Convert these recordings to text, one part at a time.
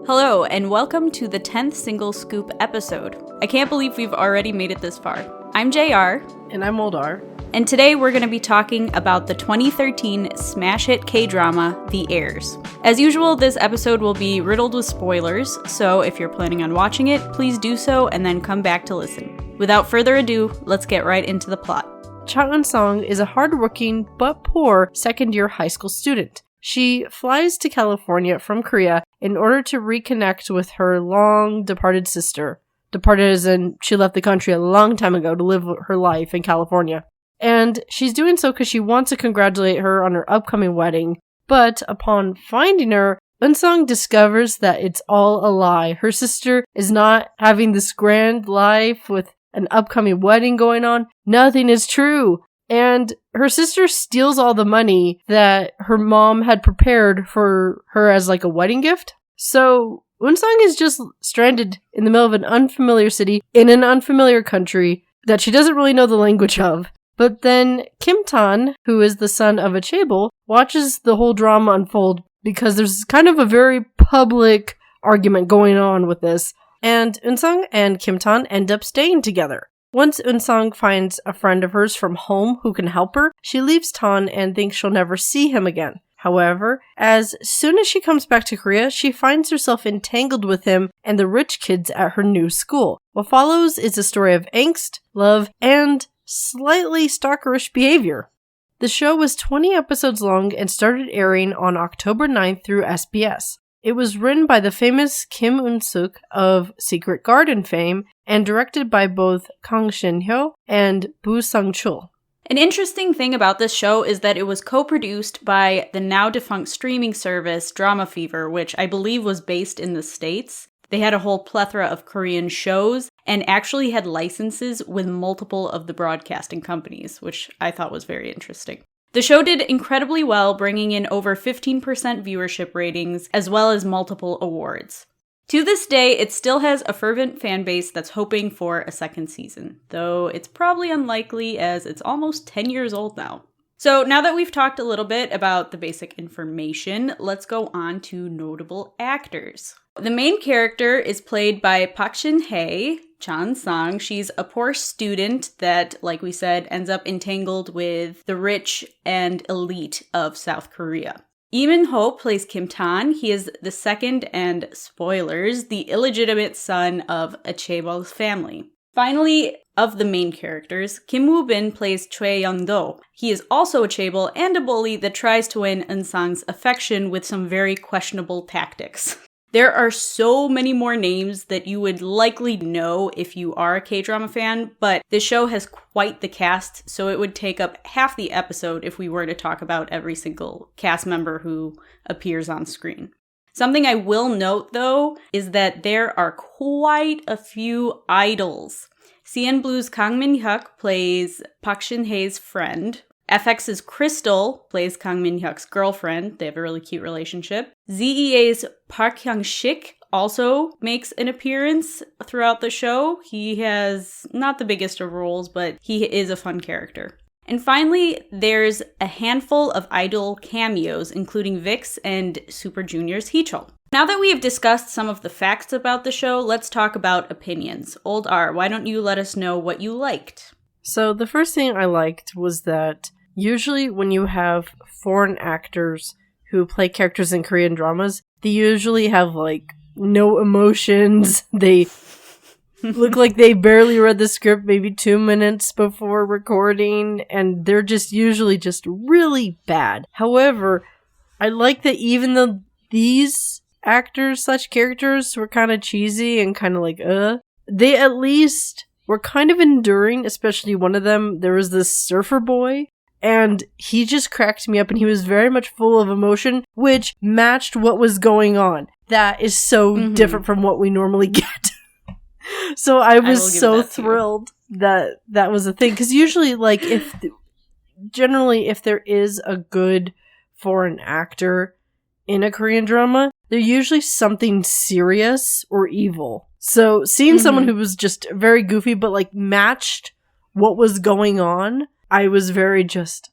Hello, and welcome to the 10th Single Scoop episode. I can't believe we've already made it this far. I'm JR. And I'm OldR. And today we're going to be talking about the 2013 smash hit K-drama, The Heirs. As usual, this episode will be riddled with spoilers, so if you're planning on watching it, please do so and then come back to listen. Without further ado, let's get right into the plot. Cha Eun-sung is a hardworking but poor second-year high school student. She flies to California from Korea in order to reconnect with her long-departed sister. Departed as in she left the country a long time ago to live her life in California. And she's doing so because she wants to congratulate her on her upcoming wedding. But upon finding her, Eun-sung discovers that it's all a lie. Her sister is not having this grand life with an upcoming wedding going on. Nothing is true. And her sister steals all the money that her mom had prepared for her as like a wedding gift. So Eun-sung is just stranded in the middle of an unfamiliar city in an unfamiliar country that she doesn't really know the language of. But then Kim-tan, who is the son of a chaebol, watches the whole drama unfold because there's kind of a very public argument going on with this. And Eun-sung and Kim-tan end up staying together. Once Eun-sung finds a friend of hers from home who can help her, she leaves Tan and thinks she'll never see him again. However, as soon as she comes back to Korea, she finds herself entangled with him and the rich kids at her new school. What follows is a story of angst, love, and slightly stalkerish behavior. The show was 20 episodes long and started airing on October 9th through SBS. It was written by the famous Kim Eun-suk of Secret Garden fame and directed by both Kang Shin-hyo and Boo Sang-chul. An interesting thing about this show is that it was co-produced by the now-defunct streaming service Drama Fever, which I believe was based in the States. They had a whole plethora of Korean shows and actually had licenses with multiple of the broadcasting companies, which I thought was very interesting. The show did incredibly well, bringing in over 15% viewership ratings, as well as multiple awards. To this day, it still has a fervent fan base that's hoping for a second season, though it's probably unlikely as it's almost 10 years old now. So now that we've talked a little bit about the basic information, let's go on to notable actors. The main character is played by Park Shin-hye, Cha Eun-sung. She's a poor student that, like we said, ends up entangled with the rich and elite of South Korea. Lee Min-ho plays Kim-tan. He is the second and, spoilers, the illegitimate son of a chaebol's family. Finally, of the main characters, Kim Woo-bin plays Choi Young-do. He is also a chaebol and a bully that tries to win Eun-sung's affection with some very questionable tactics. There are so many more names that you would likely know if you are a K-drama fan, but this show has quite the cast, so it would take up half the episode if we were to talk about every single cast member who appears on screen. Something I will note, though, is that there are quite a few idols. CN Blue's Kang Min-hyuk plays Park Shin-hye's friend. FX's Crystal plays Kang Min-hyuk's girlfriend. They have a really cute relationship. ZEA's Park Hyung-sik also makes an appearance throughout the show. He has not the biggest of roles, but he is a fun character. And finally, there's a handful of idol cameos, including VIX and Super Junior's Heechul. Now that we have discussed some of the facts about the show, let's talk about opinions. OldR, why don't you let us know what you liked? So the first thing I liked was that usually when you have foreign actors who play characters in Korean dramas, they usually have, like, no emotions. They look like they barely read the script maybe 2 minutes before recording, and they're just usually just really bad. However, I like that even though these actors/characters were kind of cheesy and kind of like, they at least were kind of enduring, especially one of them. There was this surfer boy, and he just cracked me up, and he was very much full of emotion, which matched what was going on. That is so different from what we normally get. So I was so thrilled that that was a thing. Because usually, like, generally, if there is a good foreign actor in a Korean drama, they're usually something serious or evil. So seeing someone who was just very goofy, but, like, matched what was going on, I was very just,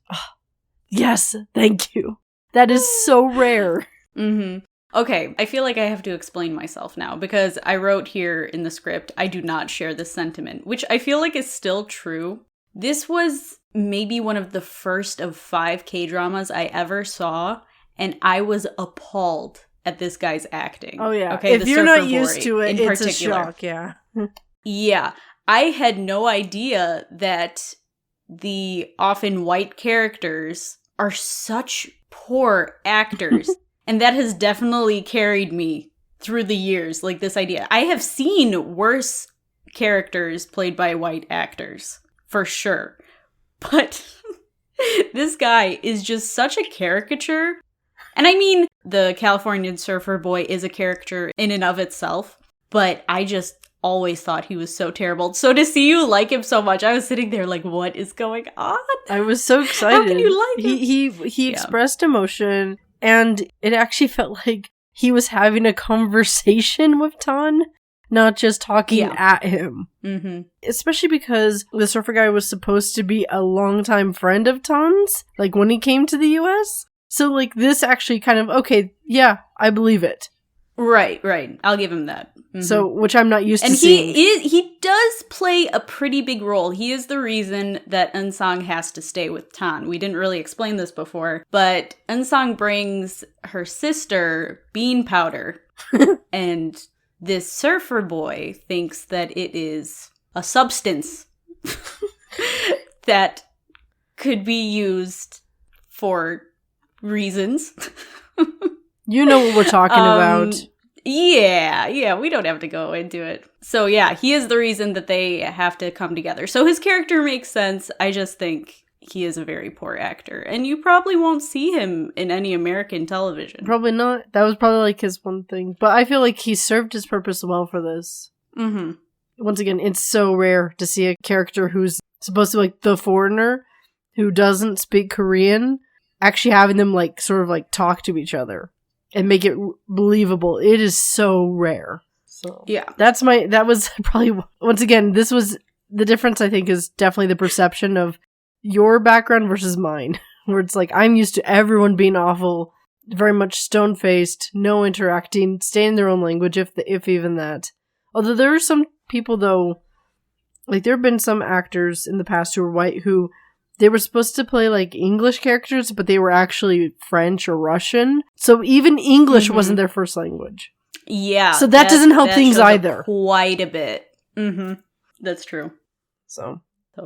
yes, thank you. That is so rare. Okay, I feel like I have to explain myself now because I wrote here in the script, I do not share this sentiment, which I feel like is still true. This was maybe one of the first of 5 K-dramas I ever saw, and I was appalled at this guy's acting. Oh, yeah. Okay, if you're not used to it, it's particular. a shock, yeah. Yeah. I had no idea that the often white characters are such poor actors. And that has definitely carried me through the years, like this idea. I have seen worse characters played by white actors, for sure. But this guy is just such a caricature. And I mean, the Californian surfer boy is a caricature in and of itself, but I just always thought he was so terrible. So to see you like him so much, I was sitting there like, what is going on? I was so excited. How can you like him? He expressed emotion, and it actually felt like he was having a conversation with Tan, not just talking at him. Mm-hmm. Especially because the surfer guy was supposed to be a longtime friend of Tan's, like when he came to the US. So like this actually kind of, okay, yeah, I believe it. Right. I'll give him that. Mm-hmm. So, which I'm not used to and seeing. He does play a pretty big role. He is the reason that Eun-sang has to stay with Tan. We didn't really explain this before, but Eun-sang brings her sister bean powder, and this surfer boy thinks that it is a substance that could be used for reasons. You know what we're talking about. Yeah, we don't have to go into it. So yeah, he is the reason that they have to come together. So his character makes sense. I just think he is a very poor actor. And you probably won't see him in any American television. Probably not. That was probably like his one thing. But I feel like he served his purpose well for this. Mm-hmm. Once again, it's so rare to see a character who's supposed to be like the foreigner who doesn't speak Korean actually having them like sort of like talk to each other and make it believable. It is so rare. So yeah, that was probably, once again, this was the difference. I think is definitely the perception of your background versus mine, where it's like I'm used to everyone being awful, very much stone-faced, no interacting, stay in their own language, if even that. Although there are some people though, like there have been some actors in the past who were white who they were supposed to play like English characters, but they were actually French or Russian. So even English wasn't their first language. Yeah. So that doesn't help things either. Quite a bit. Mm-hmm. That's true. So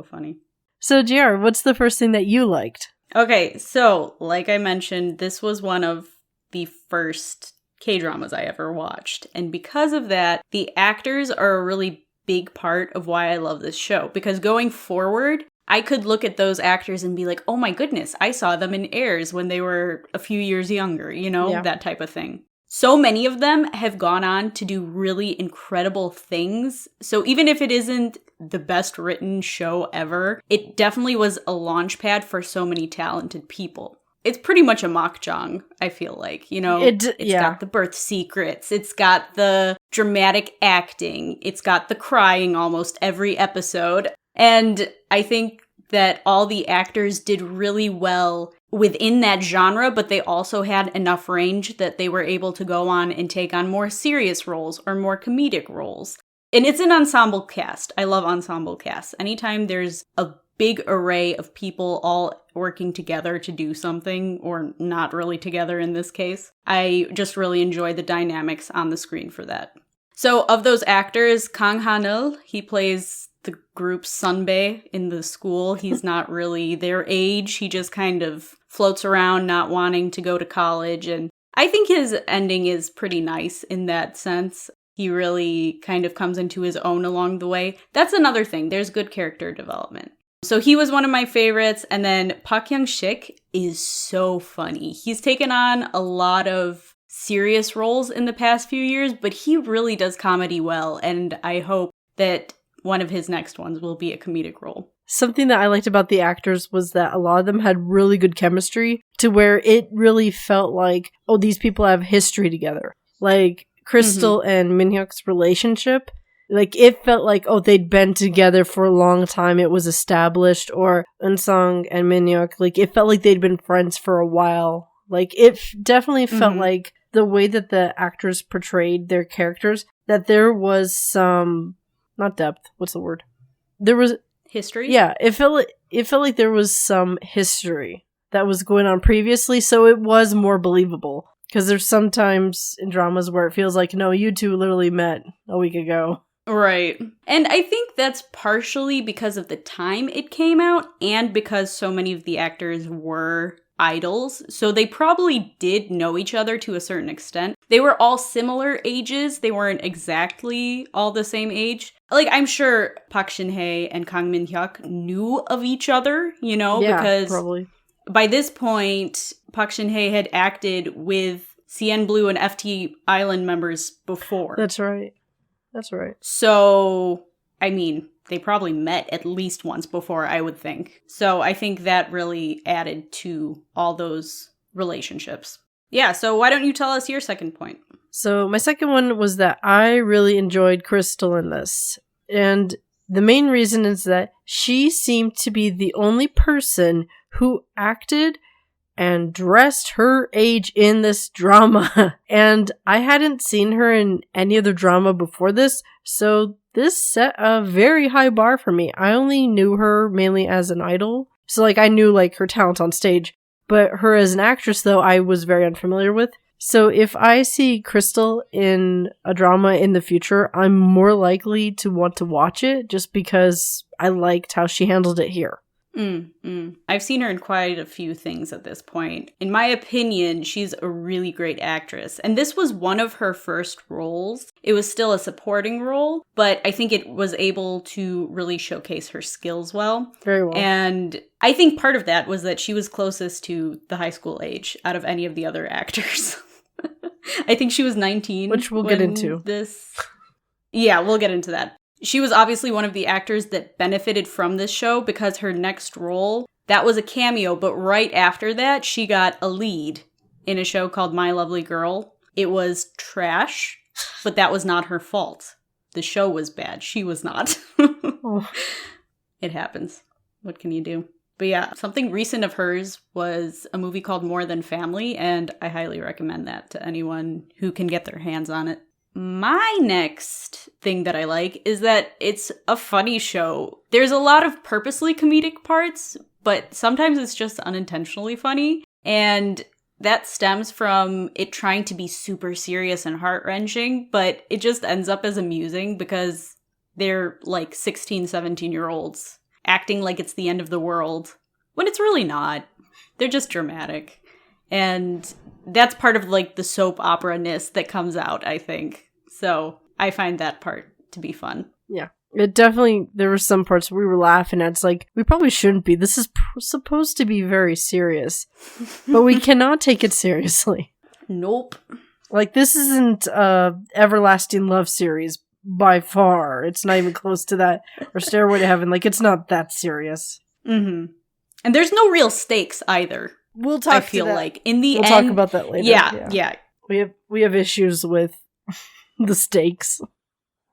funny. So JR, what's the first thing that you liked? Okay, so like I mentioned, this was one of the first K-dramas I ever watched. And because of that, the actors are a really big part of why I love this show. Because going forward, I could look at those actors and be like, oh my goodness, I saw them in Heirs when they were a few years younger, that type of thing. So many of them have gone on to do really incredible things. So even if it isn't the best written show ever, it definitely was a launch pad for so many talented people. It's pretty much a makjang, I feel like, It's got the birth secrets, it's got the dramatic acting, it's got the crying almost every episode. And I think that all the actors did really well within that genre, but they also had enough range that they were able to go on and take on more serious roles or more comedic roles. And it's an ensemble cast. I love ensemble casts. Anytime there's a big array of people all working together to do something, or not really together in this case, I just really enjoy the dynamics on the screen for that. So of those actors, Kang Han-il, he plays the group Sunbae in the school. He's not really their age. He just kind of floats around not wanting to go to college. And I think his ending is pretty nice in that sense. He really kind of comes into his own along the way. That's another thing. There's good character development. So he was one of my favorites. And then Park Young-sik is so funny. He's taken on a lot of serious roles in the past few years, but he really does comedy well. And I hope that one of his next ones will be a comedic role. Something that I liked about the actors was that a lot of them had really good chemistry to where it really felt like, oh, these people have history together. Like Crystal and Minhyuk's relationship, like it felt like, oh, they'd been together for a long time. It was established. Or Eun-sang and Minhyuk, like it felt like they'd been friends for a while. Like, it definitely felt like the way that the actors portrayed their characters, that there was some, not depth, what's the word? There was... History? Yeah, it felt like there was some history that was going on previously, so it was more believable. Because there's sometimes in dramas where it feels like, no, you two literally met a week ago. Right. And I think that's partially because of the time it came out and because so many of the actors were idols. So they probably did know each other to a certain extent. They were all similar ages. They weren't exactly all the same age. Like, I'm sure Park Shin-hye and Kang Min-hyuk knew of each other, you know, because probably. By this point, Park Shin-hye had acted with CN Blue and FT Island members before. That's right. So, I mean, they probably met at least once before, I would think. So I think that really added to all those relationships. Yeah, so why don't you tell us your second point? So my second one was that I really enjoyed Crystal in this. And the main reason is that she seemed to be the only person who acted and dressed her age in this drama. And I hadn't seen her in any other drama before this, so this set a very high bar for me. I only knew her mainly as an idol. So, like, I knew, like, her talent on stage. But her as an actress, though, I was very unfamiliar with. So if I see Crystal in a drama in the future, I'm more likely to want to watch it just because I liked how she handled it here. I've seen her in quite a few things at this point. In my opinion, she's a really great actress. And this was one of her first roles. It was still a supporting role, but I think it was able to really showcase her skills well. Very well. And I think part of that was that she was closest to the high school age out of any of the other actors. I think she was 19. Which we'll get into. Yeah, we'll get into that. She was obviously one of the actors that benefited from this show because her next role, that was a cameo, but right after that, she got a lead in a show called My Lovely Girl. It was trash, but that was not her fault. The show was bad. She was not. It happens. What can you do? But yeah, something recent of hers was a movie called More Than Family, and I highly recommend that to anyone who can get their hands on it. My next thing that I like is that it's a funny show. There's a lot of purposely comedic parts, but sometimes it's just unintentionally funny. And that stems from it trying to be super serious and heart-wrenching, but it just ends up as amusing because they're like 16, 17-year-olds acting like it's the end of the world when it's really not. They're just dramatic. And that's part of, like, the soap opera-ness that comes out, I think. So I find that part to be fun. Yeah. It definitely, there were some parts where we were laughing at. It's like, we probably shouldn't be. This is supposed to be very serious. But we cannot take it seriously. Nope. Like, this isn't a Everlasting Love series by far. It's not even close to that. Or Stairway to Heaven. Like, it's not that serious. Mm-hmm. And there's no real stakes either. We'll talk. I feel like in the end, talk about that later. Yeah. We have issues with the stakes.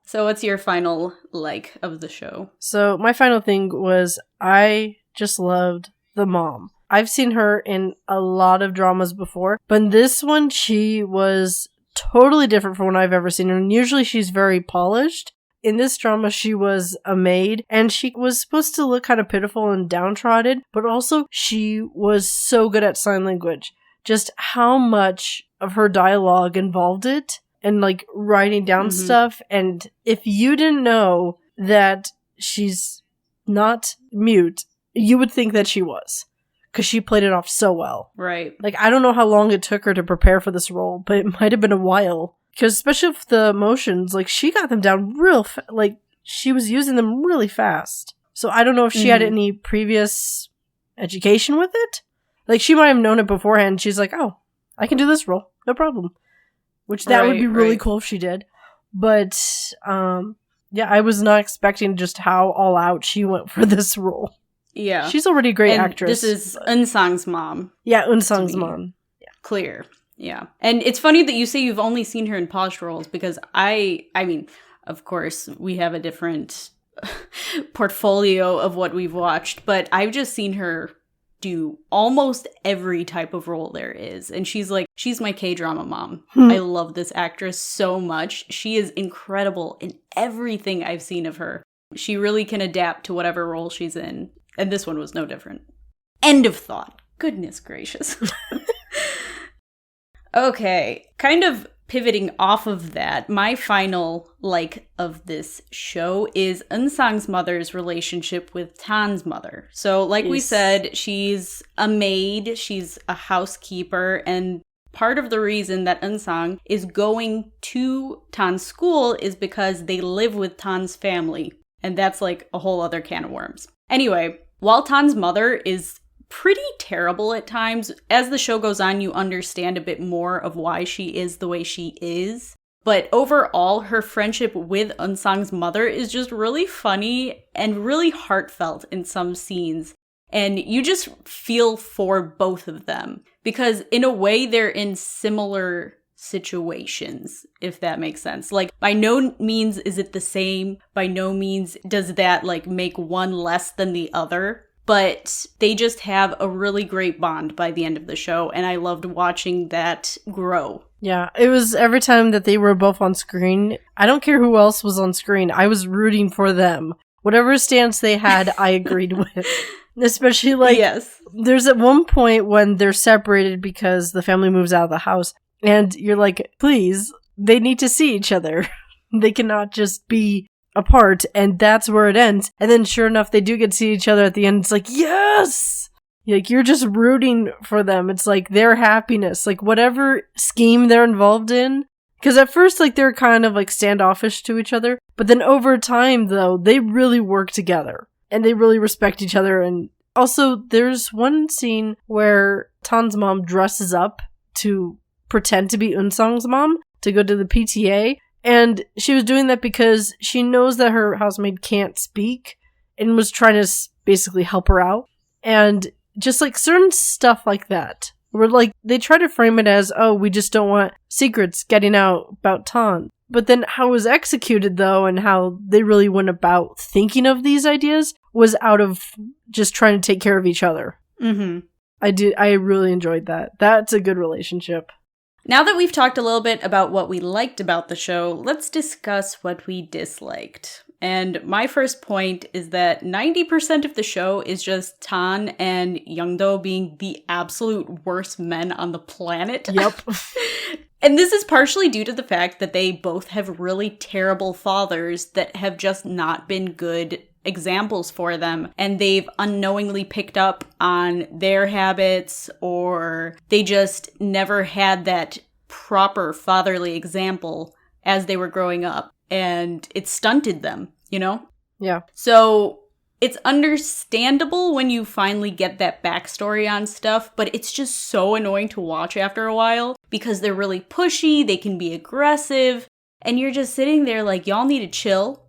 So what's your final like of the show? So my final thing was I just loved the mom. I've seen her in a lot of dramas before, but in this one she was totally different from what I've ever seen her. And usually she's very polished. In this drama, she was a maid, and she was supposed to look kind of pitiful and downtrodden, but also she was so good at sign language. Just how much of her dialogue involved it, and like writing down stuff. And if you didn't know that she's not mute, you would think that she was, because she played it off so well. Right. Like, I don't know how long it took her to prepare for this role, but it might have been a while. Because especially with the emotions, like, she got them down real like, she was using them really fast. So I don't know if she had any previous education with it. Like, she might have known it beforehand. She's like, oh, I can do this role. No problem. Which that would be really cool if she did. But, yeah, I was not expecting just how all out she went for this role. Yeah. She's already a great actress. This is Eun-sang's mom. Yeah, Eun-sang's mom. Yeah. Clear. Yeah. And it's funny that you say you've only seen her in polished roles, because I mean, of course, we have a different portfolio of what we've watched, but I've just seen her do almost every type of role there is. And she's my K-drama mom. I love this actress so much. She is incredible in everything I've seen of her. She really can adapt to whatever role she's in. And this one was no different. End of thought. Goodness gracious. Okay, kind of pivoting off of that, my final like of this show is Eun-sang's mother's relationship with Tan's mother. So like we said, she's a maid, she's a housekeeper, and part of the reason that Eun-sang is going to Tan's school is because they live with Tan's family. And that's like a whole other can of worms. Anyway, while Tan's mother is pretty terrible at times, as the show goes on, you understand a bit more of why she is the way she is. But overall, her friendship with Eun-sang's mother is just really funny and really heartfelt in some scenes. And you just feel for both of them. Because in a way, they're in similar situations, if that makes sense. Like, by no means is it the same. By no means does that, like, make one less than the other. But they just have a really great bond by the end of the show, and I loved watching that grow. Yeah, it was every time that they were both on screen. I don't care who else was on screen. I was rooting for them. Whatever stance they had, I agreed with. Especially, like, yes. There's at one point when they're separated because the family moves out of the house, and you're like, please, they need to see each other. They cannot just be apart, and that's where it ends. And then sure enough, they do get to see each other at the end. It's like, yes! Like, you're just rooting for them. It's like their happiness, like whatever scheme they're involved in. Because at first, like, they're kind of like standoffish to each other. But then over time, though, they really work together. And they really respect each other. And also, there's one scene where Tan's mom dresses up to pretend to be Eun-sang's mom to go to the PTA. And she was doing that because she knows that her housemaid can't speak and was trying to basically help her out. And just like certain stuff like that, where like they try to frame it as, oh, we just don't want secrets getting out about Tan. But then how it was executed, though, and how they really went about thinking of these ideas was out of just trying to take care of each other. Mm-hmm. I really enjoyed that. That's a good relationship. Now that we've talked a little bit about what we liked about the show, let's discuss what we disliked. And my first point is that 90% of the show is just Tan and Youngdo being the absolute worst men on the planet. Yep. And this is partially due to the fact that they both have really terrible fathers that have just not been good examples for them, and they've unknowingly picked up on their habits, or they just never had that proper fatherly example as they were growing up, and it stunted them, you know? Yeah. So it's understandable when you finally get that backstory on stuff, but it's just so annoying to watch after a while because they're really pushy, they can be aggressive, and you're just sitting there like, y'all need to chill.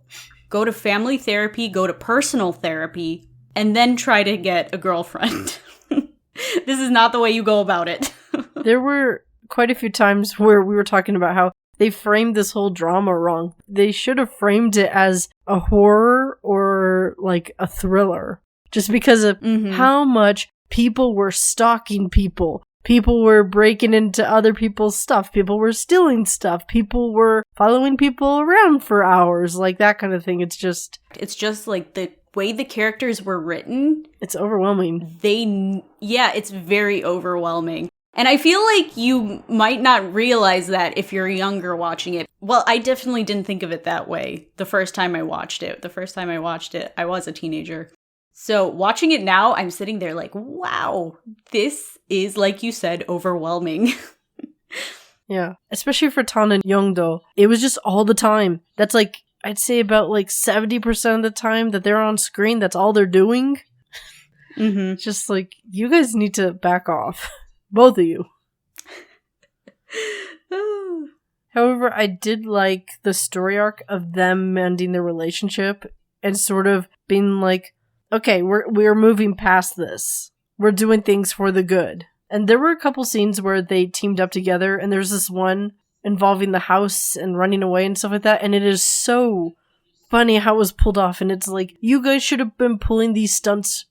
Go to family therapy, go to personal therapy, and then try to get a girlfriend. This is not the way you go about it. There were quite a few times where we were talking about how they framed this whole drama wrong. They should have framed it as a horror or like a thriller. Just because of how much people were stalking people. People were breaking into other people's stuff. People were stealing stuff. People were following people around for hours. Like that kind of thing. It's just like the way the characters were written. It's overwhelming. It's very overwhelming. And I feel like you might not realize that if you're younger watching it. Well, I definitely didn't think of it that way the first time I watched it. The first time I watched it, I was a teenager. So watching it now, I'm sitting there like, wow, this is, like you said, overwhelming. Yeah, especially for Tan and Youngdo. It was just all the time. That's like, I'd say about like 70% of the time that they're on screen, that's all they're doing. Mm-hmm. Just like, you guys need to back off. Both of you. However, I did like the story arc of them mending their relationship and sort of being like, okay, we're moving past this. We're doing things for the good. And there were a couple scenes where they teamed up together, and there's this one involving the house and running away and stuff like that, and it is so funny how it was pulled off, and it's like, you guys should have been pulling these stunts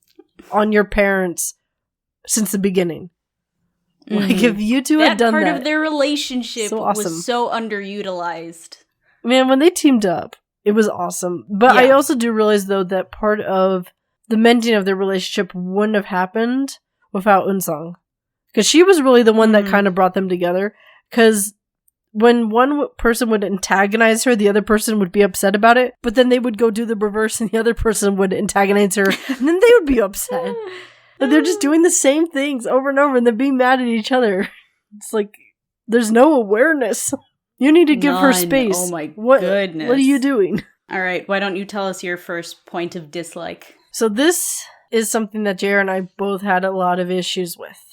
on your parents since the beginning. Like, if you two had done that... That part of their relationship so awesome. was so underutilized. Man, when they teamed up, it was awesome. But I also do realize, though, that part of the mending of their relationship wouldn't have happened without Eun-sung. Because she was really the one that kind of brought them together. Because when one person would antagonize her, the other person would be upset about it. But then they would go do the reverse and the other person would antagonize her. And then they would be upset. And they're just doing the same things over and over and they're being mad at each other. It's like, there's no awareness. You need to give her space. Oh my goodness. What are you doing? All right, why don't you tell us your first point of dislike? So this is something that JR and I both had a lot of issues with.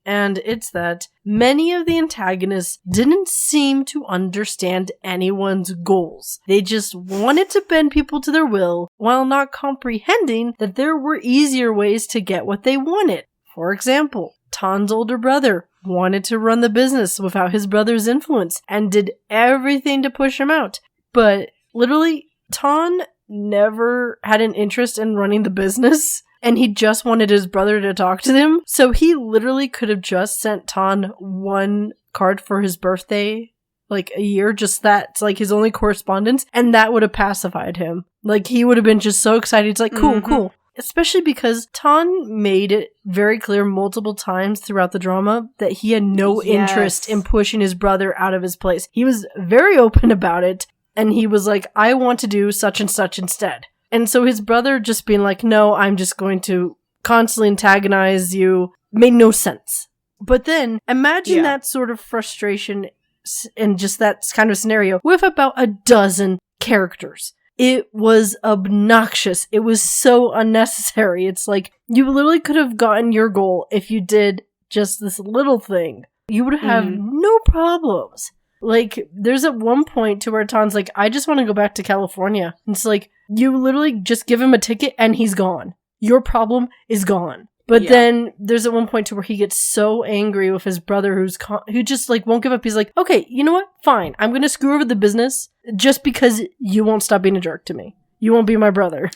And it's that many of the antagonists didn't seem to understand anyone's goals. They just wanted to bend people to their will while not comprehending that there were easier ways to get what they wanted. For example, Tan's older brother wanted to run the business without his brother's influence and did everything to push him out. But literally, Tan never had an interest in running the business. And he just wanted his brother to talk to him. So he literally could have just sent Tan one card for his birthday, like a year, just that's like his only correspondence. And that would have pacified him. Like he would have been just so excited. It's like, cool. Especially because Tan made it very clear multiple times throughout the drama that he had no interest in pushing his brother out of his place. He was very open about it. And he was like, I want to do such and such instead. And so his brother just being like, no, I'm just going to constantly antagonize you, made no sense. But then imagine that sort of frustration and just that kind of scenario with about a dozen characters. It was obnoxious. It was so unnecessary. It's like you literally could have gotten your goal if you did just this little thing. You would have no problems. Like, there's at one point to where Tan's like, I just want to go back to California. And it's like, you literally just give him a ticket and he's gone. Your problem is gone. But then there's at one point to where he gets so angry with his brother who just like won't give up. He's like, okay, you know what? Fine. I'm going to screw over the business just because you won't stop being a jerk to me. You won't be my brother.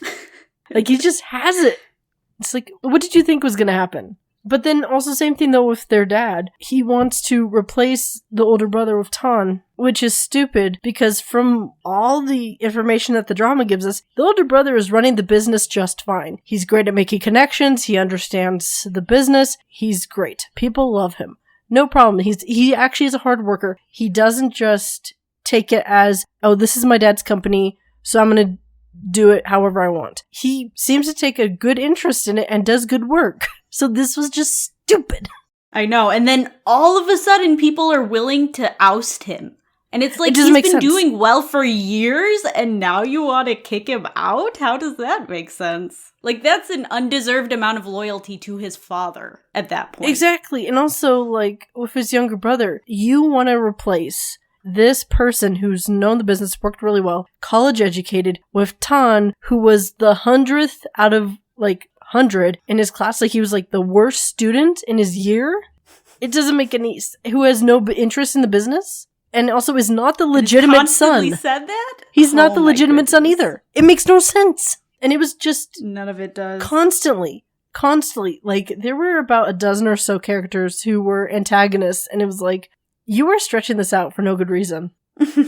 Like, he just has it. It's like, what did you think was going to happen? But then also same thing though with their dad. He wants to replace the older brother with Tan, which is stupid because from all the information that the drama gives us, the older brother is running the business just fine. He's great at making connections. He understands the business. He's great. People love him. No problem. He actually is a hard worker. He doesn't just take it as, oh, this is my dad's company, so I'm going to do it however I want. He seems to take a good interest in it and does good work. So this was just stupid. I know. And then all of a sudden people are willing to oust him. And it's like he's been doing well for years and now you want to kick him out? How does that make sense? Like, that's an undeserved amount of loyalty to his father at that point. Exactly. And also, like, with his younger brother, you want to replace this person who's known the business, worked really well, college educated, with Tan, who was the 100th out of, like, 100 in his class. Like, he was, like, the worst student in his year. It doesn't make any... Who has no interest in the business, and also is not the legitimate son. Said that? He's not the legitimate son either. It makes no sense. And it was just... None of it does. Constantly. Like, there were about a dozen or so characters who were antagonists, and it was like, you are stretching this out for no good reason.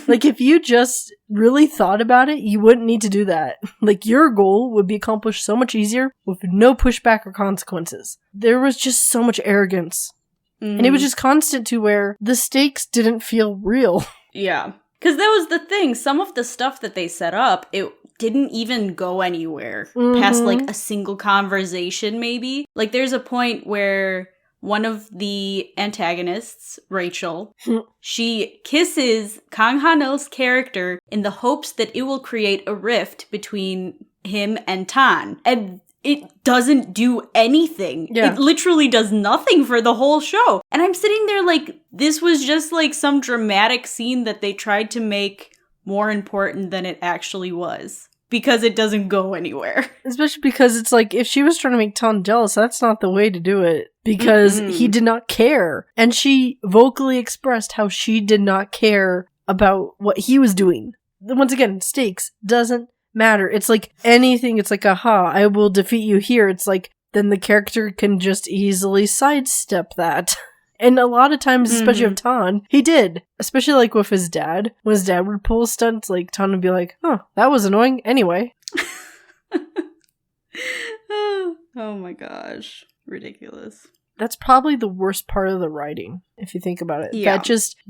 Like, if you just really thought about it, you wouldn't need to do that. Like, your goal would be accomplished so much easier with no pushback or consequences. There was just so much arrogance. And it was just constant to where the stakes didn't feel real. Yeah. Because that was the thing. Some of the stuff that they set up, it didn't even go anywhere past, like, a single conversation, maybe. Like, there's a point where one of the antagonists, Rachel, she kisses Kang Han-il's character in the hopes that it will create a rift between him and Tan. And it doesn't do anything. Yeah. It literally does nothing for the whole show. And I'm sitting there like, this was just like some dramatic scene that they tried to make more important than it actually was. Because it doesn't go anywhere. Especially because it's like, if she was trying to make Tan jealous, that's not the way to do it. Because he did not care. And she vocally expressed how she did not care about what he was doing. Once again, stakes doesn't matter. It's like anything. It's like, aha, I will defeat you here. It's like, then the character can just easily sidestep that. And a lot of times, especially with Tan, he did. Especially like with his dad. When his dad would pull stunts, like Tan would be like, oh, that was annoying. Anyway. Oh my gosh. Ridiculous. That's probably the worst part of the writing, if you think about it. Yeah.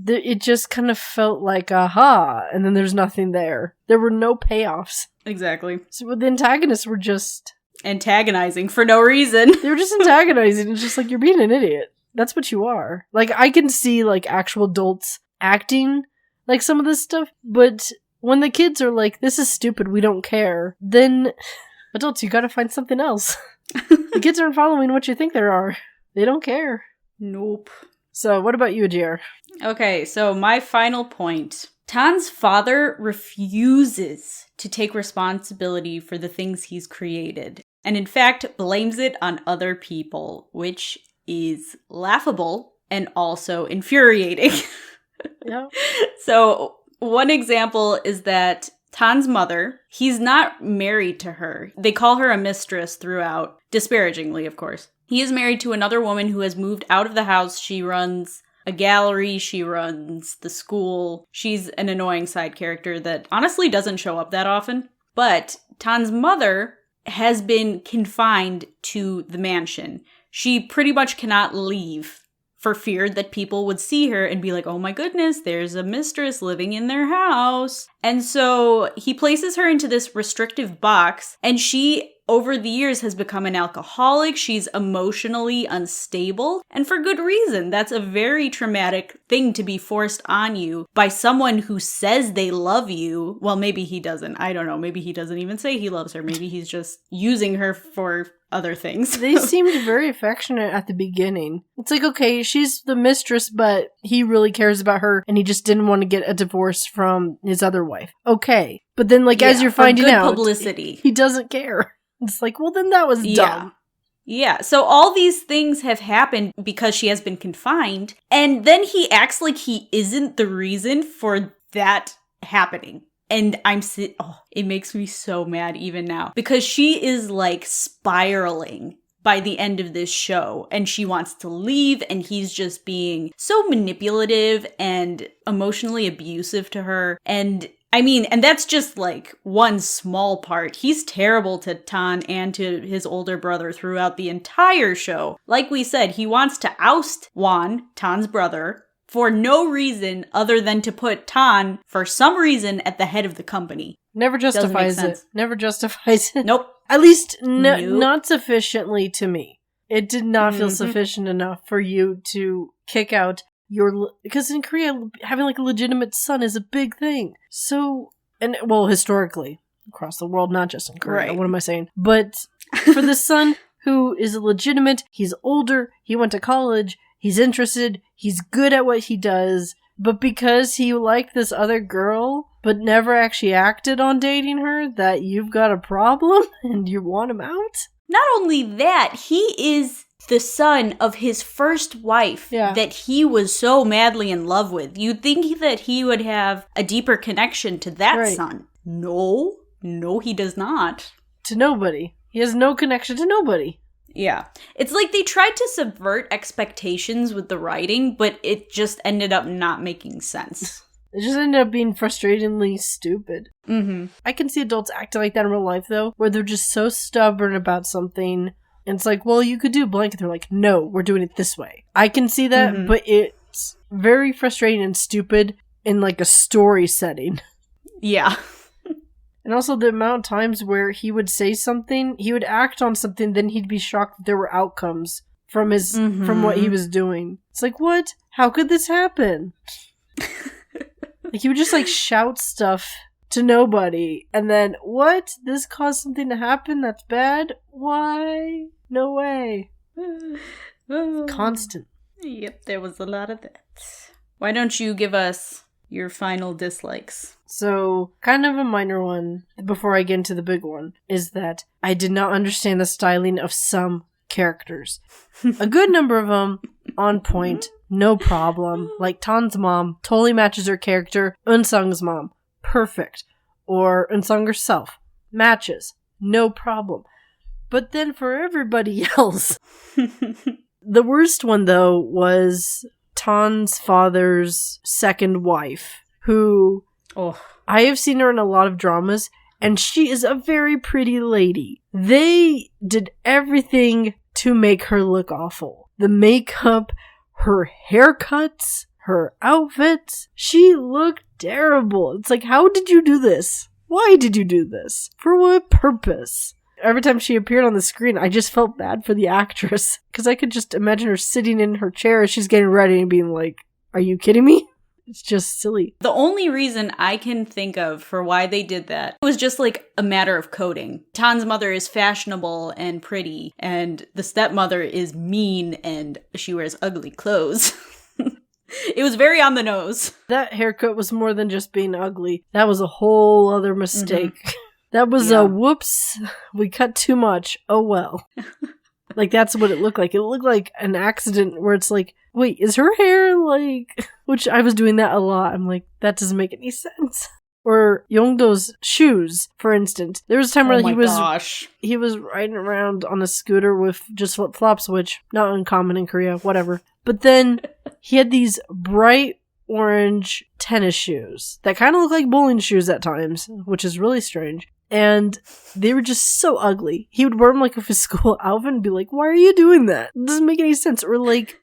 It just kind of felt like, aha, and then there's nothing there. There were no payoffs. Exactly. So the antagonists were just... antagonizing for no reason. They were just antagonizing. It's just like, you're being an idiot. That's what you are. Like, I can see, like, actual adults acting like some of this stuff, but when the kids are like, this is stupid, we don't care, then adults, you gotta find something else. The kids aren't following what you think they are. They don't care. Nope. So, what about you, JR? Okay, so my final point. Tan's father refuses to take responsibility for the things he's created, and in fact blames it on other people, which is laughable and also infuriating. Yeah. So one example is that Tan's mother, he's not married to her. They call her a mistress throughout, disparagingly, of course. He is married to another woman who has moved out of the house. She runs a gallery, she runs the school. She's an annoying side character that honestly doesn't show up that often. But Tan's mother has been confined to the mansion. She pretty much cannot leave for fear that people would see her and be like, oh my goodness, there's a mistress living in their house. And so he places her into this restrictive box, and she, over the years, has become an alcoholic. She's emotionally unstable, and for good reason. That's a very traumatic thing to be forced on you by someone who says they love you. Well, maybe he doesn't. I don't know. Maybe he doesn't even say he loves her. Maybe he's just using her for other things. They seemed very affectionate at the beginning. It's like, okay, she's the mistress, but he really cares about her, and he just didn't want to get a divorce from his other wife. Okay. But then, like, as you're finding out, publicity. He doesn't care. It's like, well, then that was dumb. Yeah, so all these things have happened because she has been confined, and then he acts like he isn't the reason for that happening. And it makes me so mad even now. Because she is, like, spiraling by the end of this show, and she wants to leave, and he's just being so manipulative and emotionally abusive to her. And I mean, and that's just like one small part. He's terrible to Tan and to his older brother throughout the entire show. Like we said, he wants to oust Wan, Tan's brother, for no reason other than to put Tan, for some reason, at the head of the company. Never justifies it. Never justifies it. Nope. At least not sufficiently to me. It did not feel sufficient enough for you to kick out because in Korea, having like a legitimate son is a big thing. So, and well, historically, across the world, not just in Korea, right. What am I saying? But for the son who is legitimate, he's older, he went to college, he's interested, he's good at what he does, but because he liked this other girl, but never actually acted on dating her, that you've got a problem and you want him out? Not only that, he is the son of his first wife that he was so madly in love with. You'd think that he would have a deeper connection to that son. No, he does not. To nobody. He has no connection to nobody. Yeah. It's like they tried to subvert expectations with the writing, but it just ended up not making sense. It just ended up being frustratingly stupid. Mm-hmm. I can see adults acting like that in real life, though, where they're just so stubborn about something. And it's like, well, you could do blank. And they're like, no, we're doing it this way. I can see that, but it's very frustrating and stupid in like a story setting. Yeah. And also the amount of times where he would say something, he would act on something, then he'd be shocked that there were outcomes from from what he was doing. It's like, what? How could this happen? Like, he would just like shout stuff to nobody, and then, what? This caused something to happen that's bad? Why? No way. Constant. Yep, there was a lot of that. Why don't you give us your final dislikes? So, kind of a minor one, before I get into the big one, is that I did not understand the styling of some characters. A good number of them, on point, no problem. Like Tan's mom, totally matches her character. Eun-sung's mom, perfect. Or Eun-sung herself, matches, no problem. But then for everybody else, the worst one, though, was Tan's father's second wife, who I have seen her in a lot of dramas, and she is a very pretty lady. They did everything to make her look awful. The makeup, her haircuts, her outfits. She looked terrible. It's like, how did you do this? Why did you do this? For what purpose? Every time she appeared on the screen, I just felt bad for the actress. Because I could just imagine her sitting in her chair as she's getting ready and being like, are you kidding me? It's just silly. The only reason I can think of for why they did that was just like a matter of coding. Tan's mother is fashionable and pretty, and the stepmother is mean and she wears ugly clothes. It was very on the nose. That haircut was more than just being ugly. That was a whole other mistake. Mm-hmm. That was a whoops, we cut too much. Oh well. Like, that's what it looked like. It looked like an accident where it's like, wait, is her hair like... Which I was doing that a lot. I'm like, that doesn't make any sense. Or Yongdo's shoes, for instance. There was a time where he was riding around on a scooter with just flip-flops, which, not uncommon in Korea, whatever. But then he had these bright orange tennis shoes that kind of look like bowling shoes at times, which is really strange. And they were just so ugly. He would wear them like with his school outfit and be like, why are you doing that? It doesn't make any sense. Or like,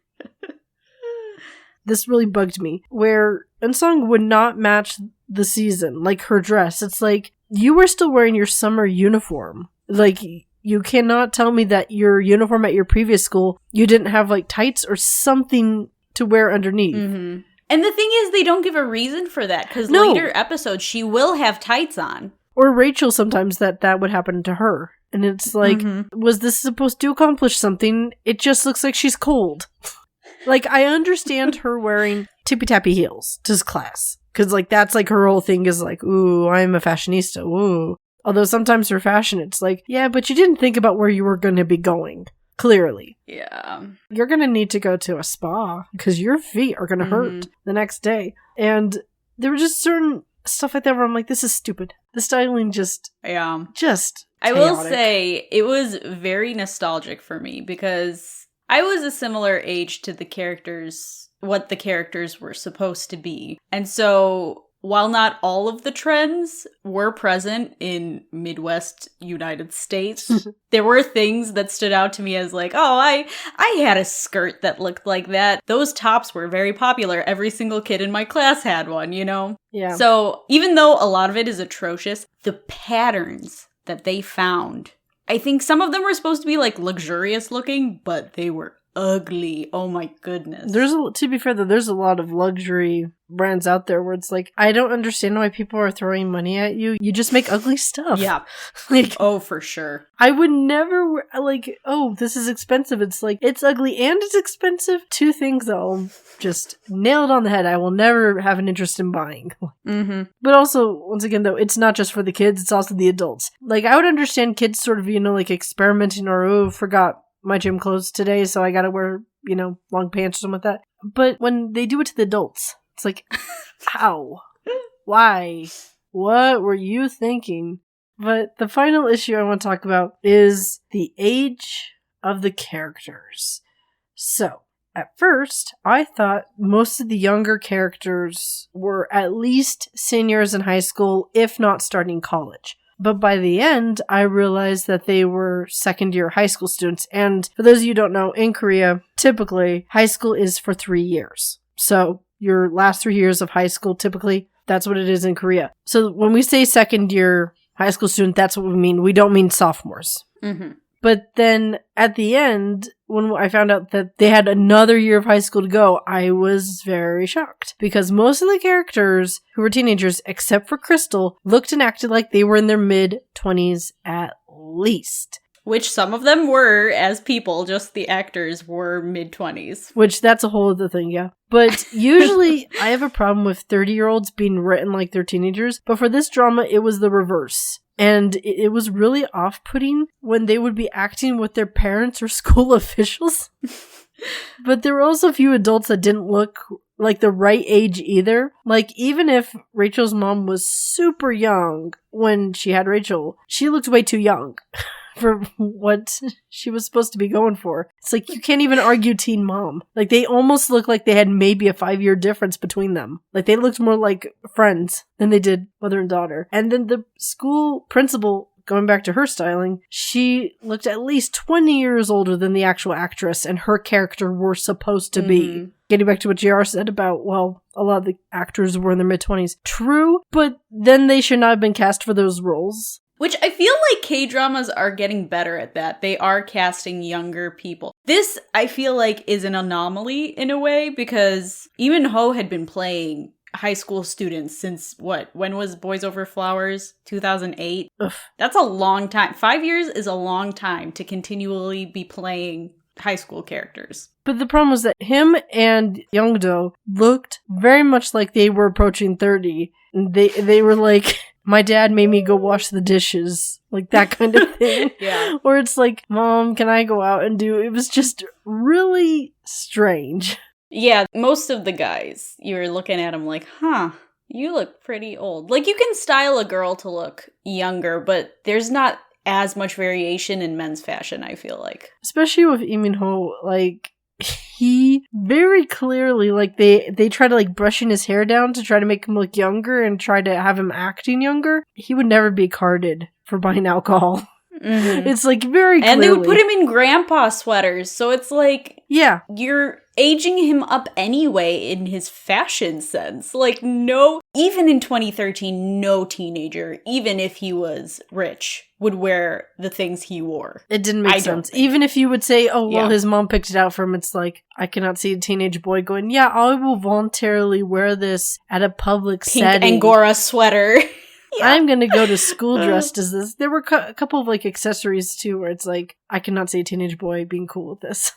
this really bugged me, where Eun-sung would not match the season, like her dress. It's like, you were still wearing your summer uniform. Like, you cannot tell me that your uniform at your previous school, you didn't have like tights or something to wear underneath. Mm-hmm. And the thing is, they don't give a reason for that, because later episodes, she will have tights on. Or Rachel, sometimes that would happen to her. And it's like, was this supposed to accomplish something? It just looks like she's cold. Like, I understand her wearing tippy-tappy heels to class. Because, like, that's, like, her whole thing is, like, ooh, I'm a fashionista, ooh. Although sometimes her fashion, it's like, yeah, but you didn't think about where you were going to be going. Clearly. Yeah. You're going to need to go to a spa, because your feet are going to hurt the next day. And there were just certain stuff like that where I'm like, this is stupid. The styling just chaotic. I will say, it was very nostalgic for me, because I was a similar age to the characters, what the characters were supposed to be. And so, while not all of the trends were present in Midwest United States, there were things that stood out to me as like, oh, I had a skirt that looked like that. Those tops were very popular. Every single kid in my class had one, you know? Yeah. So even though a lot of it is atrocious, the patterns that they found, I think some of them were supposed to be like luxurious looking, but they were ugly. Oh my goodness. To be fair though, there's a lot of luxury brands out there where it's like, I don't understand why people are throwing money at you. You just make ugly stuff. Yeah. Like, oh, for sure. I would never like, oh, this is expensive. It's like, it's ugly and it's expensive. Two things that I'll just nail it on the head. I will never have an interest in buying. Mm-hmm. But also, once again though, it's not just for the kids, it's also the adults. Like, I would understand kids sort of, like experimenting or, oh, forgot my gym clothes today, so I gotta wear, long pants or something like that. But when they do it to the adults, it's like, how? Why? What were you thinking? But the final issue I want to talk about is the age of the characters. So, at first, I thought most of the younger characters were at least seniors in high school, if not starting college. But by the end, I realized that they were second-year high school students. And for those of you who don't know, in Korea, typically, high school is for 3 years. So your last 3 years of high school, typically, that's what it is in Korea. So when we say second-year high school student, that's what we mean. We don't mean sophomores. Mm-hmm. But then at the end, when I found out that they had another year of high school to go, I was very shocked. Because most of the characters who were teenagers, except for Crystal, looked and acted like they were in their mid-20s at least. Which some of them were, as people, just the actors were mid-20s. Which, that's a whole other thing, yeah. But usually, I have a problem with 30-year-olds being written like they're teenagers. But for this drama, it was the reverse. And it was really off-putting when they would be acting with their parents or school officials. But there were also a few adults that didn't look like the right age either. Like, even if Rachel's mom was super young when she had Rachel, she looked way too young. for what she was supposed to be going for. It's like, you can't even argue teen mom. Like, they almost look like they had maybe a 5-year difference between them. Like, they looked more like friends than they did mother and daughter. And then the school principal, going back to her styling, she looked at least 20 years older than the actual actress and her character were supposed to be. Getting back to what JR said about, well, a lot of the actors were in their mid-20s. True, but then they should not have been cast for those roles. Which I feel like K-dramas are getting better at that. They are casting younger people. This, I feel like, is an anomaly in a way because Lee Min-ho had been playing high school students since when was Boys Over Flowers? 2008? Ugh. That's a long time. 5 years is a long time to continually be playing high school characters. But the problem was that him and Young-do looked very much like they were approaching 30. They were like, my dad made me go wash the dishes. Like that kind of thing. Yeah. Or it's like, Mom, can I go out and do... It was just really strange. Yeah, most of the guys, you were looking at them like, you look pretty old. Like, you can style a girl to look younger, but there's not as much variation in men's fashion, I feel like. Especially with Lee Min-ho, like, he very clearly, like, they try to, like, brushing his hair down to try to make him look younger and try to have him acting younger. He would never be carded for buying alcohol. Mm-hmm. It's, like, very clearly. And they would put him in grandpa sweaters, so it's like... Yeah. You're aging him up anyway in his fashion sense. Like, no... Even in 2013, no teenager, even if he was rich, would wear the things he wore. It didn't make sense. Even if you would say, oh, well, his mom picked it out for him, it's like, I cannot see a teenage boy going, yeah, I will voluntarily wear this at a public setting. Pink Angora sweater. Yeah. I'm gonna go to school dressed as this. There were a couple of, like, accessories, too, where it's like, I cannot see a teenage boy being cool with this.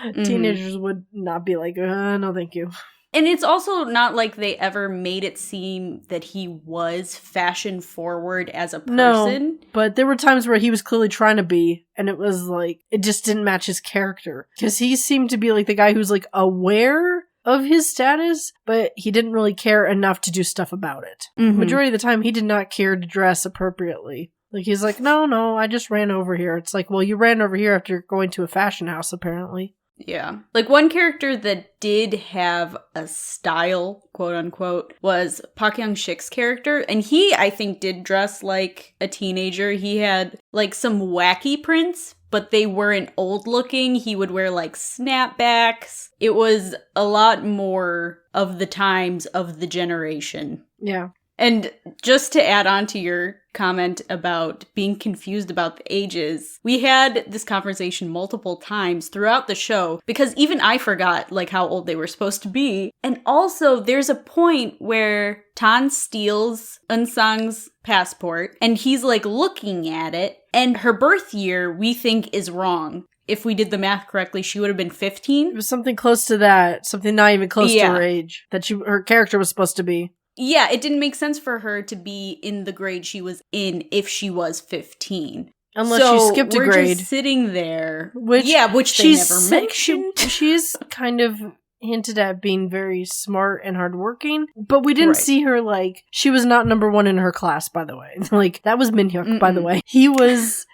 Mm-hmm. Teenagers would not be like, no, thank you. And it's also not like they ever made it seem that he was fashion forward as a person. No, but there were times where he was clearly trying to be, and it was like, it just didn't match his character. Because he seemed to be like the guy who's like aware of his status, but he didn't really care enough to do stuff about it. Mm-hmm. Majority of the time, he did not care to dress appropriately. Like, he's like, no, I just ran over here. It's like, well, you ran over here after going to a fashion house, apparently. Yeah. Like, one character that did have a style, quote unquote, was Park Hyung-sik's character. And he, I think, did dress like a teenager. He had, like, some wacky prints, but they weren't old looking. He would wear, like, snapbacks. It was a lot more of the times of the generation. Yeah. And just to add on to your comment about being confused about the ages, we had this conversation multiple times throughout the show because even I forgot, like, how old they were supposed to be. And also, there's a point where Tan steals Eun-sang's passport and he's, like, looking at it, and her birth year we think is wrong. If we did the math correctly, she would have been 15. It was something close to that, something not even close to her age that her character was supposed to be. Yeah, it didn't make sense for her to be in the grade she was in if she was 15. Unless she skipped a grade. We're just sitting there. Which they never mentioned. She's kind of hinted at being very smart and hardworking, but we didn't see her, like, she was not number one in her class, by the way. Like, that was Min-hyuk, by the way. He was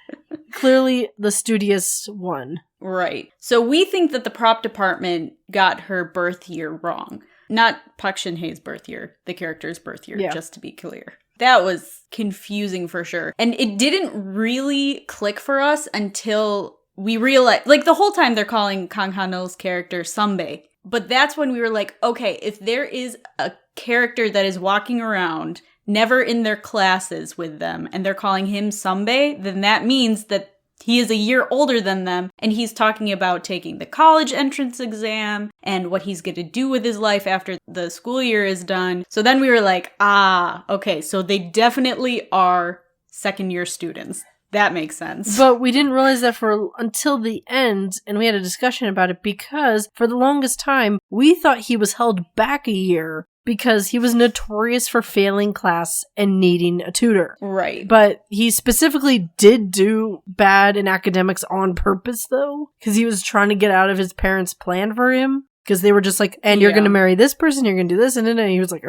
clearly the studious one. Right. So we think that the prop department got her birth year wrong. Not Park Shin-hye's birth year, the character's birth year, just to be clear. That was confusing for sure. And it didn't really click for us until we realized, like, the whole time they're calling Kang Han-il's character Sunbae. But that's when we were like, okay, if there is a character that is walking around, never in their classes with them, and they're calling him Sunbae, then that means that he is a year older than them, and he's talking about taking the college entrance exam and what he's going to do with his life after the school year is done. So then we were like, okay, so they definitely are second-year students. That makes sense. But we didn't realize that until the end, and we had a discussion about it, because for the longest time, we thought he was held back a year because he was notorious for failing class and needing a tutor. Right. But he specifically did do bad in academics on purpose, though, because he was trying to get out of his parents' plan for him, because they were just like, and you're going to marry this person, you're going to do this, and then he was like,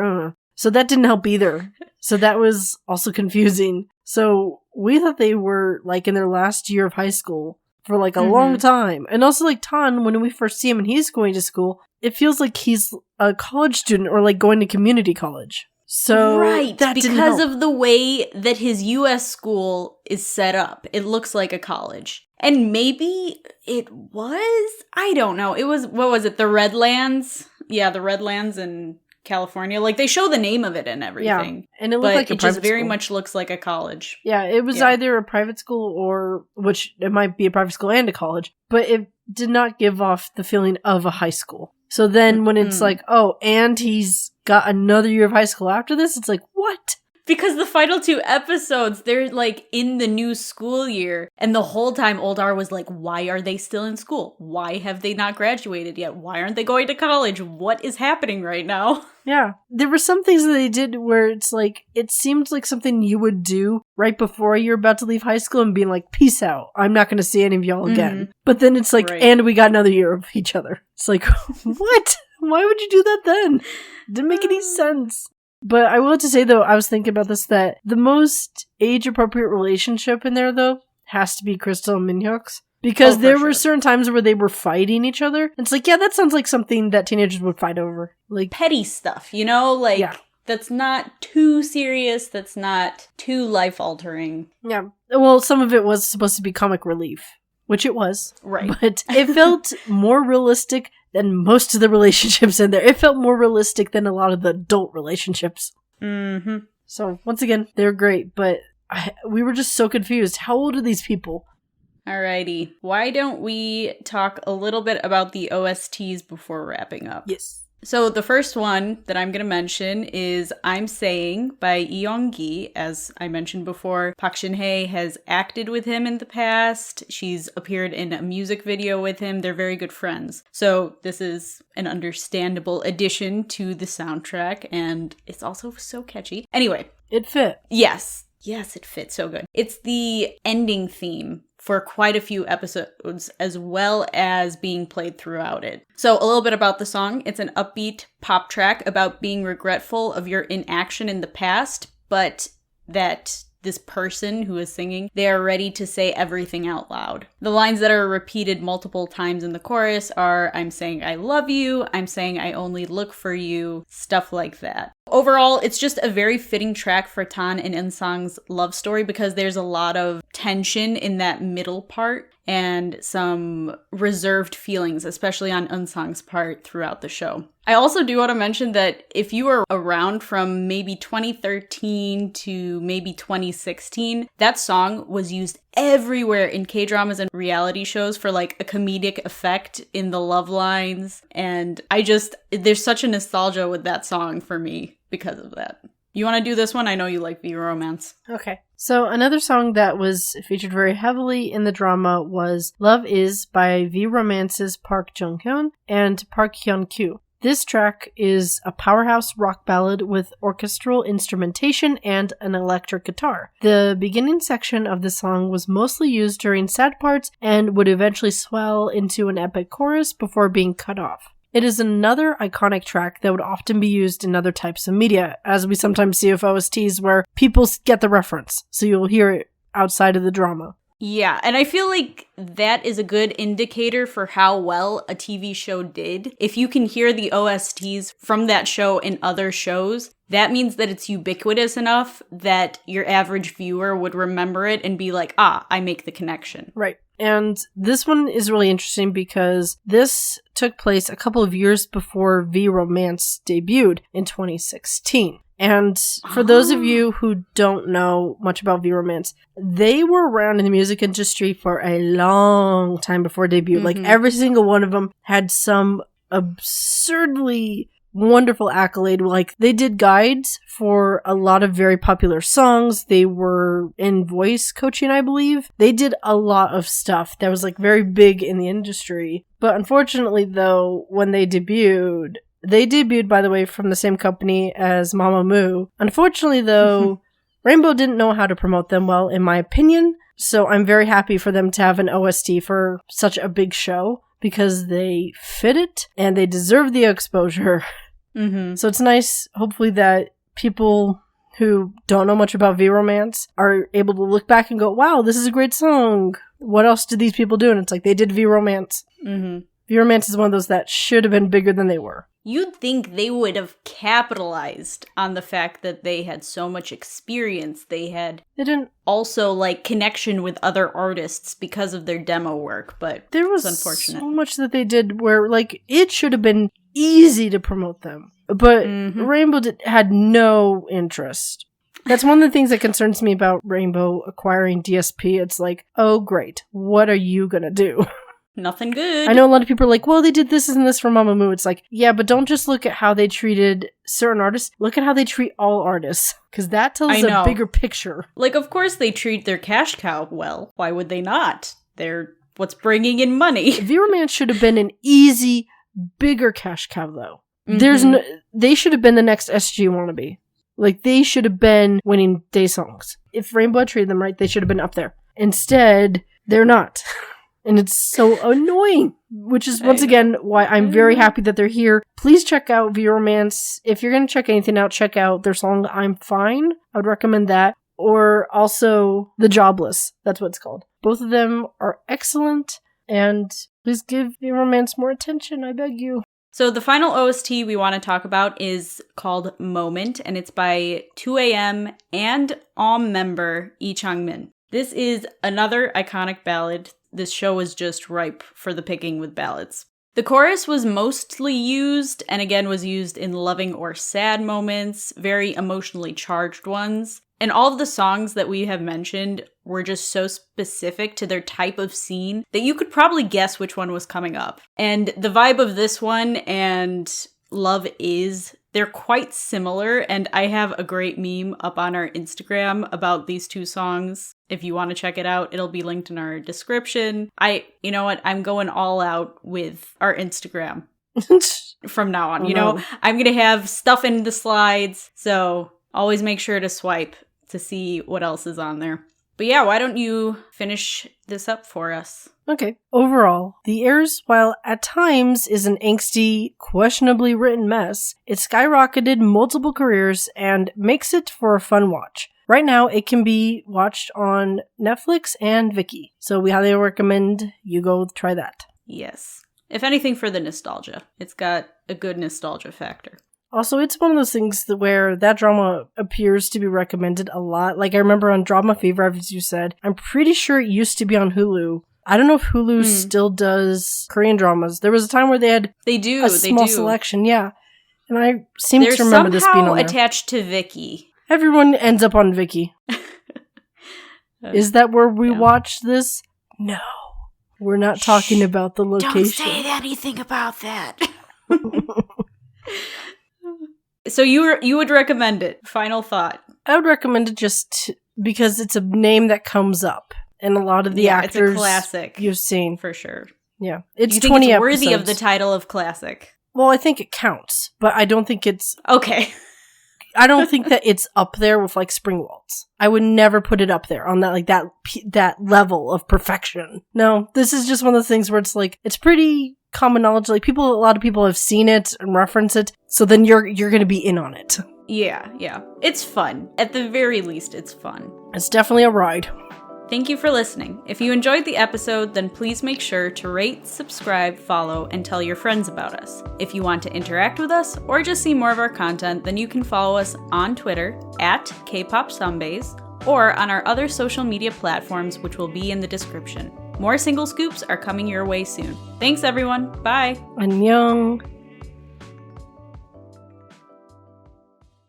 So that didn't help either. So that was also confusing. So we thought they were like in their last year of high school for like a long time. And also like Tan, when we first see him and he's going to school, it feels like he's a college student or like going to community college. So right, that because of the way that his US school is set up, it looks like a college. And maybe it was? I don't know. It was, what was it, the Redlands? Yeah, the Redlands in California. Like, they show the name of it and everything. Yeah, and it looked like a private just very school. much looks like a college. Yeah, it was either a private school or, which it might be a private school and a college, but it did not give off the feeling of a high school. So then when it's like, oh, and he's got another year of high school after this, it's like, what? Because the final 2 episodes, they're like in the new school year. And the whole time OldR was like, why are they still in school? Why have they not graduated yet? Why aren't they going to college? What is happening right now? Yeah. There were some things that they did where it's like, it seemed like something you would do right before you're about to leave high school and being like, peace out. I'm not going to see any of y'all again. But then it's like, and we got another year of each other. It's like, what? Why would you do that then? Didn't make any sense. But I will have to say, though, I was thinking about this, that the most age-appropriate relationship in there, though, has to be Crystal and Minhyuk's. Because there were certain times where they were fighting each other. And it's like, yeah, that sounds like something that teenagers would fight over. Like petty stuff, you know? Like, that's not too serious. That's not too life-altering. Yeah. Well, some of it was supposed to be comic relief. Which it was. Right. But it felt more realistic than most of the relationships in there. It felt more realistic than a lot of the adult relationships. Mm-hmm. So, once again, they're great, but we were just so confused. How old are these people? Alrighty. Why don't we talk a little bit about the OSTs before wrapping up? Yes. So the first one that I'm going to mention is I'm Saying by Eongi. As I mentioned before, Park Shin-hye has acted with him in the past. She's appeared in a music video with him. They're very good friends. So this is an understandable addition to the soundtrack, and it's also so catchy. Anyway. It fit. Yes. Yes, it fits so good. It's the ending theme for quite a few episodes, as well as being played throughout it. So a little bit about the song. It's an upbeat pop track about being regretful of your inaction in the past, but that this person who is singing, they are ready to say everything out loud. The lines that are repeated multiple times in the chorus are, I'm saying I love you, I'm saying I only look for you, stuff like that. Overall, it's just a very fitting track for Tan and Eun-sang's love story because there's a lot of tension in that middle part and some reserved feelings, especially on Eun-sang's part throughout the show. I also do want to mention that if you were around from maybe 2013 to maybe 2016, that song was used everywhere in K-dramas and reality shows for like a comedic effect in the love lines. And there's such a nostalgia with that song for me because of that. You want to do this one? I know you like V-Romance. Okay. So another song that was featured very heavily in the drama was Love Is by V-Romance's Park Jung-hyun and Park Hyun-kyu. This track is a powerhouse rock ballad with orchestral instrumentation and an electric guitar. The beginning section of the song was mostly used during sad parts and would eventually swell into an epic chorus before being cut off. It is another iconic track that would often be used in other types of media, as we sometimes see with OSTs where people get the reference, so you'll hear it outside of the drama. Yeah, and I feel like that is a good indicator for how well a TV show did. If you can hear the OSTs from that show in other shows, that means that it's ubiquitous enough that your average viewer would remember it and be like, I make the connection. Right. And this one is really interesting because this took place a couple of years before V-Romance debuted in 2016. And for those of you who don't know much about V-Romance, they were around in the music industry for a long time before debut. Like every single one of them had some absurdly wonderful accolade. Like they did guides for a lot of very popular songs. They were in voice coaching, I believe. They did a lot of stuff that was like very big in the industry. But unfortunately though, when they debuted, by the way, from the same company as Mamamoo. Unfortunately though, Rainbow didn't know how to promote them well, in my opinion. So I'm very happy for them to have an OST for such a big show because they fit it and they deserve the exposure. So it's nice, hopefully, that people who don't know much about V-Romance are able to look back and go, wow, this is a great song. What else did these people do? And it's like, they did V-Romance. Mm-hmm. V-Romance is one of those that should have been bigger than they were. You'd think they would have capitalized on the fact that they had so much experience. They didn't. Also, like, connection with other artists because of their demo work, but there was unfortunate. So much that they did where, like, it should have been easy to promote them. But Rainbow had no interest. That's one of the things that concerns me about Rainbow acquiring DSP. It's like, oh, great. What are you gonna do? Nothing good. I know a lot of people are like, well, they did this and this for Mamamoo. It's like, yeah, but don't just look at how they treated certain artists. Look at how they treat all artists. Because that tells a bigger picture. Like, of course they treat their cash cow well. Why would they not? They're what's bringing in money. V-Romance should have been an easy, bigger cash cow, though. They should have been the next SG wannabe. Like, they should have been winning day songs. If Rainbow had treated them right, they should have been up there. Instead, they're not. And it's so annoying, which is, once again, why I'm very happy that they're here. Please check out V-Romance. If you're going to check anything out, check out their song, I'm Fine. I would recommend that. Or also The Jobless. That's what it's called. Both of them are excellent. And please give V-Romance more attention, I beg you. So the final OST we want to talk about is called Moment, and it's by 2AM and OM member Lee Changmin. This is another iconic ballad. This show is just ripe for the picking with ballads. The chorus was mostly used, and again was used in loving or sad moments, very emotionally charged ones. And all of the songs that we have mentioned were just so specific to their type of scene that you could probably guess which one was coming up. And the vibe of this one and Love Is, they're quite similar, and I have a great meme up on our Instagram about these two songs. If you want to check it out, it'll be linked in our description. You know what? I'm going all out with our Instagram from now on. I'm going to have stuff in the slides, so always make sure to swipe to see what else is on there. But yeah, why don't you finish this up for us? Okay. Overall, the Heirs, while at times is an angsty, questionably written mess, it skyrocketed multiple careers and makes it for a fun watch. Right now, it can be watched on Netflix and Viki, so we highly recommend you go try that. Yes. If anything, for the nostalgia. It's got a good nostalgia factor. Also, it's one of those things where that drama appears to be recommended a lot. Like, I remember on Drama Fever, as you said, I'm pretty sure it used to be on Hulu. I don't know if Hulu still does Korean dramas. There was a time where they had a small selection, yeah. And I seem to remember this being on there. They're somehow attached to Viki. Everyone ends up on Viki. Is that where we watch this? No. We're not talking about the location. Don't say anything about that. So you would recommend it. Final thought. I would recommend it just because it's a name that comes up. And a lot of the actors it's a classic you've seen. For sure. Yeah. It's you think 20 it's worthy episodes. of the title of classic? Well, I think it counts. But I don't think it's... Okay. I don't think that it's up there with, like, Spring Waltz. I would never put it up there on that, like, that level of perfection. No, this is just one of those things where it's, like, it's pretty common knowledge. Like, a lot of people have seen it and reference it, so then you're going to be in on it. Yeah. It's fun. At the very least, it's fun. It's definitely a ride. Thank you for listening. If you enjoyed the episode, then please make sure to rate, subscribe, follow, and tell your friends about us. If you want to interact with us or just see more of our content, then you can follow us on Twitter at K-Pop Sundae or on our other social media platforms, which will be in the description. More single scoops are coming your way soon. Thanks, everyone. Bye. Annyeong.